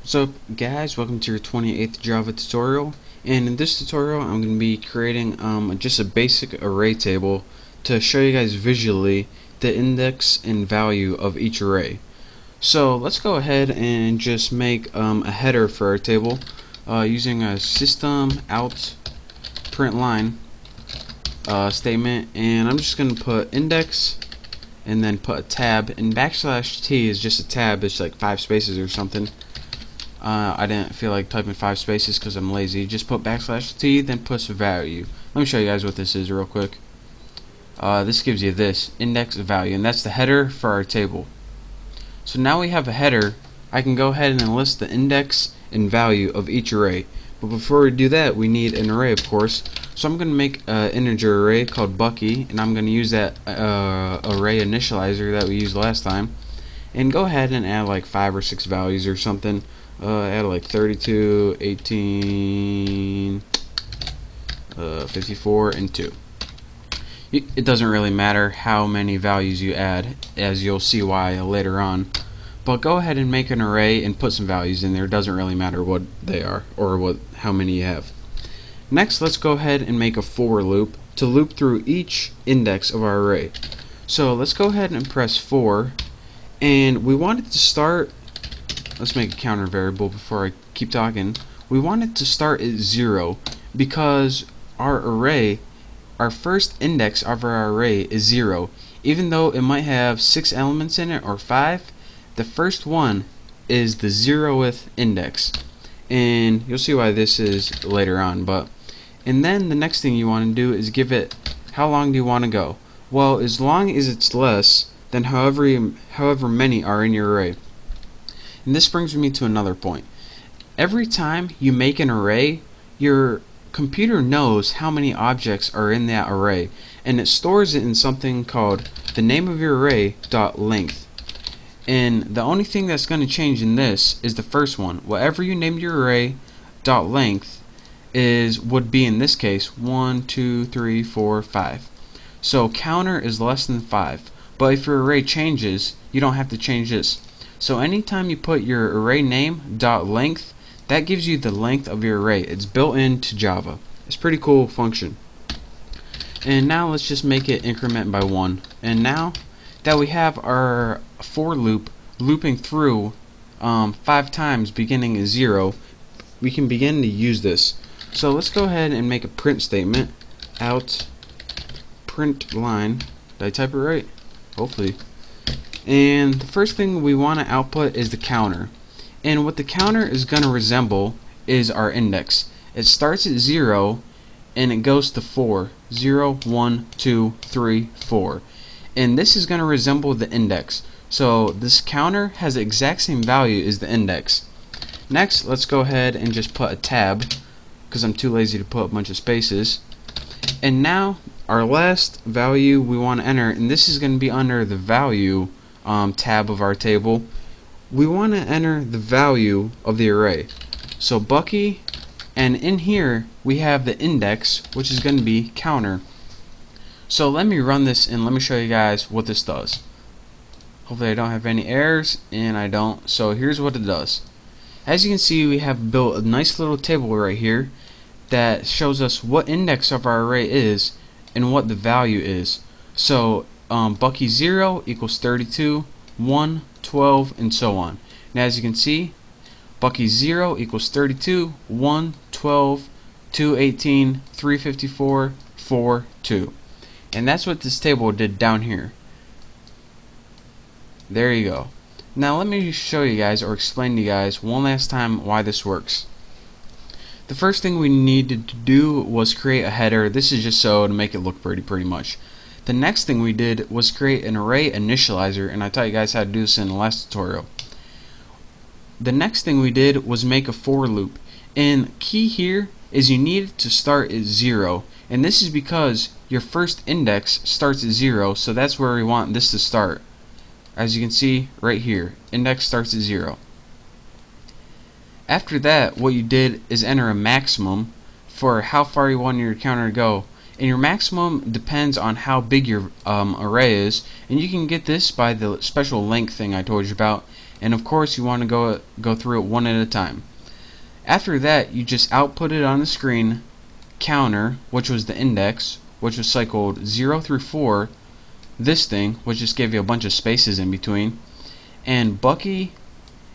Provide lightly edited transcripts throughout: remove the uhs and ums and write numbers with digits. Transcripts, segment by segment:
What's up guys, welcome to your 28th Java tutorial, and in this tutorial I'm going to be creating just a basic array table to show you guys visually the index and value of each array. So let's go ahead and just make a header for our table using a system out print line statement, and I'm just going to put index and then put a tab, and \t is just a tab. It's like 5 spaces or something. I didn't feel like typing 5 spaces because I'm lazy. Just put \t, then push value. Let me show you guys what this is real quick. This gives you this index value, and that's the header for our table. So now we have a header. I can go ahead and enlist the index and value of each array. But before we do that, we need an array, of course. So I'm going to make an integer array called Bucky, and I'm going to use that array initializer that we used last time, and go ahead and add like 5 or 6 values or something. Add like 32, 18, 54, and 2. It doesn't really matter how many values you add, as you'll see why later on. But go ahead and make an array and put some values in there. It doesn't really matter what they are or how many you have. Next, let's go ahead and make a for loop to loop through each index of our array. So let's go ahead and press for, and we want it to start. Let's make a counter variable before I keep talking. We want it to start at 0 because our array, our first index of our array is 0. Even though it might have 6 elements in it or 5, the first one is the 0th index. And you'll see why this is later on. And then the next thing you want to do is give it how long do you want to go. Well, as long as it's less than however many are in your array. And this brings me to another point. Every time you make an array, your computer knows how many objects are in that array, and it stores it in something called the name of your array .length. And the only thing that's going to change in this is the first one. Whatever you named your array .length would be in this case 1, 2, 3, 4, 5. So counter is less than 5. But if your array changes, you don't have to change this. So anytime you put your array name .length, that gives you the length of your array. It's built into Java. It's a pretty cool function. And now let's just make it increment by 1. And now that we have our for loop looping through 5 times beginning at 0, we can begin to use this. So let's go ahead and make a print statement. Out print line. Did I type it right? Hopefully. And the first thing we want to output is the counter. And what the counter is going to resemble is our index. It starts at 0 and it goes to 4. 0, 1, 2, 3, 4. And this is going to resemble the index. So this counter has the exact same value as the index. Next, let's go ahead and just put a tab, because I'm too lazy to put a bunch of spaces. And now our last value we want to enter, and this is going to be under the value tab of our table. We want to enter the value of the array. So Bucky, and in here we have the index, which is going to be counter. So let me run this and let me show you guys what this does. Hopefully I don't have any errors, and I don't. So here's what it does. As you can see, we have built a nice little table right here that shows us what index of our array is and what the value is. So Bucky 0 equals 32, 1, 12, and so on. And as you can see, Bucky 0 equals 32, 1, 12, 2, 18, 354, 4, 2. And that's what this table did down here. There you go. Now let me show you guys, or explain to you guys one last time why this works. The first thing we needed to do was create a header. This is just so to make it look pretty much. The next thing we did was create an array initializer, and I taught you guys how to do this in the last tutorial. The next thing we did was make a for loop, and key here is you need it to start at 0, and this is because your first index starts at 0, so that's where we want this to start. As you can see right here, index starts at 0. After that, what you did is enter a maximum for how far you want your counter to go. And your maximum depends on how big your array is, and you can get this by the special length thing I told you about. and of course you want to go through it one at a time. After that, you just output it on the screen, counter, which was the index, which was cycled 0 through 4, this thing, which just gave you a bunch of spaces in between, and Bucky,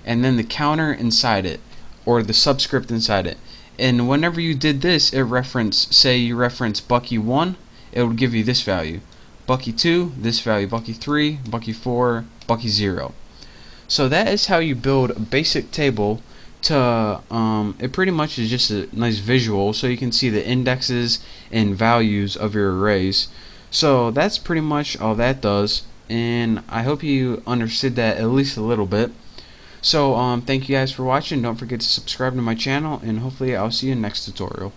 and then the counter inside it, or the subscript inside it. And whenever you did this, it referenced, say you reference Bucky 1, it would give you this value. Bucky 2, this value. Bucky 3, Bucky 4, Bucky 0. So that is how you build a basic table to, it pretty much is just a nice visual so you can see the indexes and values of your arrays. So that's pretty much all that does, and I hope you understood that at least a little bit. So thank you guys for watching. Don't forget to subscribe to my channel, and hopefully I'll see you in the next tutorial.